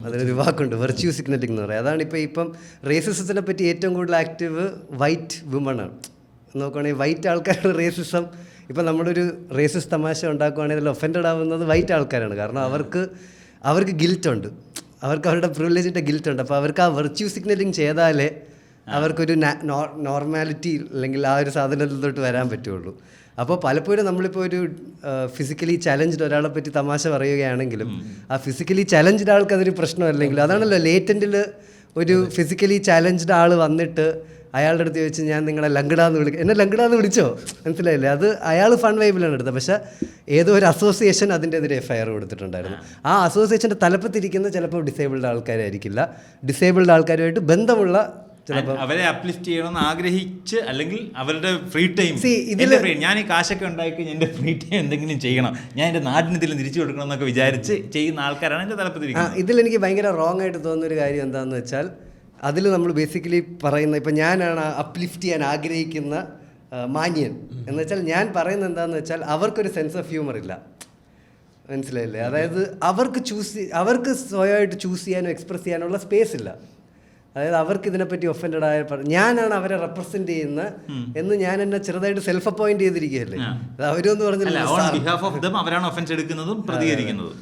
അതിലൊരു വാക്കുണ്ട് virtue signalling എന്ന് പറയുന്നത്. അതാണ് ഇപ്പം റേസിസത്തിനെ പറ്റി ഏറ്റവും കൂടുതൽ ആക്റ്റീവ് വൈറ്റ് വുമണാണ്. നോക്കുകയാണെങ്കിൽ വൈറ്റ് ആൾക്കാരുടെ റേസിസം, ഇപ്പം നമ്മളൊരു റേസിസ്റ്റ് തമാശ ഉണ്ടാക്കുകയാണെങ്കിൽ അതിൽ ഒഫൻഡഡ് ആവുന്നത് വൈറ്റ് ആൾക്കാരാണ്. കാരണം അവർക്ക് ഗിൽറ്റുണ്ട്, അവർക്ക് അവരുടെ പ്രിവിലേജിൻ്റെ ഗിൽറ്റുണ്ട്. അപ്പോൾ അവർക്ക് ആ വെർച്യൂ സിഗ്നലിംഗ് ചെയ്താലേ അവർക്കൊരു നോർമാലിറ്റി അല്ലെങ്കിൽ ആ ഒരു സാധനത്തിലോട്ട് വരാൻ പറ്റുള്ളൂ. അപ്പോൾ പലപ്പോഴും നമ്മളിപ്പോൾ ഒരു ഫിസിക്കലി ചലഞ്ച്ഡ് ഒരാളെ പറ്റി തമാശ പറയുകയാണെങ്കിലും ആ ഫിസിക്കലി ചലഞ്ച്ഡ് ആൾക്ക് അതൊരു പ്രശ്നമല്ലെങ്കിലും, അതാണല്ലോ ലേറ്റൻറ്റിൽ ഒരു ഫിസിക്കലി ചലഞ്ച്ഡ് ആൾ വന്നിട്ട് അയാളുടെ അടുത്ത് ചോദിച്ച് ഞാൻ നിങ്ങളെ ലങ്കടാന്ന് എന്നെ ലങ്കടാന്ന് വിളിച്ചോ, മനസ്സിലായില്ലേ? അത് അയാൾ ഫൺ വൈബിലാണ് എടുത്തത്. പക്ഷേ ഏതോ ഒരു അസോസിയേഷൻ അതിൻ്റെതിരെ എഫ്ഐആർ കൊടുത്തിട്ടുണ്ടായിരുന്നു. ആ അസോസിയേഷൻ്റെ തലപ്പത്തിരിക്കുന്ന ചിലപ്പോൾ ഡിസേബിൾഡ് ആൾക്കാരായിരിക്കില്ല, ഡിസേബിൾഡ് ആൾക്കാരുമായിട്ട് ബന്ധമുള്ള അവരെ അപ്ലിഫ്റ്റ് ചെയ്യണമെന്ന് ആഗ്രഹിച്ച്, അല്ലെങ്കിൽ അവരുടെ ഫ്രീ ടൈം ഞാൻ ഈ കാശൊക്കെ ഉണ്ടാക്കി എൻ്റെ ഫ്രീ ടൈം എന്തെങ്കിലും ചെയ്യണം, ഞാൻ എൻ്റെ നാടിന് ഇതിൽ തിരിച്ചു കൊടുക്കണം എന്നൊക്കെ വിചാരിച്ച് ചെയ്യുന്ന ആൾക്കാരാണ് എൻ്റെ തലപ്പത്തിരിക്കുന്നത്. ഇതിലെനിക്ക് ഭയങ്കര റോങ് ആയിട്ട് തോന്നുന്നൊരു കാര്യം എന്താണെന്ന് വെച്ചാൽ, അതിൽ നമ്മൾ ബേസിക്കലി പറയുന്ന, ഇപ്പം ഞാനാണ് അപ്ലിഫ്റ്റ് ചെയ്യാൻ ആഗ്രഹിക്കുന്ന മാന്യൻ എന്ന് വെച്ചാൽ, ഞാൻ പറയുന്നത് എന്താണെന്ന് വെച്ചാൽ അവർക്കൊരു സെൻസ് ഓഫ് ഹ്യൂമർ ഇല്ല, മനസ്സിലായില്ലേ? അതായത് അവർക്ക് സ്വയമായിട്ട് ചൂസ് ചെയ്യാനോ എക്സ്പ്രസ് ചെയ്യാനുള്ള സ്പേസ് ഇല്ല. അതായത് അവർക്ക് ഇതിനെപ്പറ്റി ഒഫൻഡഡ് ആയ ഞാനാണ് അവരെ റെപ്രസെന്റ് ചെയ്യുന്ന എന്ന് ഞാൻ എന്നെ ചെറുതായിട്ട് സെൽഫ് അപ്പോയിന്റ് ചെയ്തിരിക്കുകയല്ലേ. അവരെന്ന് പറഞ്ഞാൽ അവരാണ് ഒഫൻസ് എടുക്കുന്നതും പ്രതികരിക്കുന്നതും.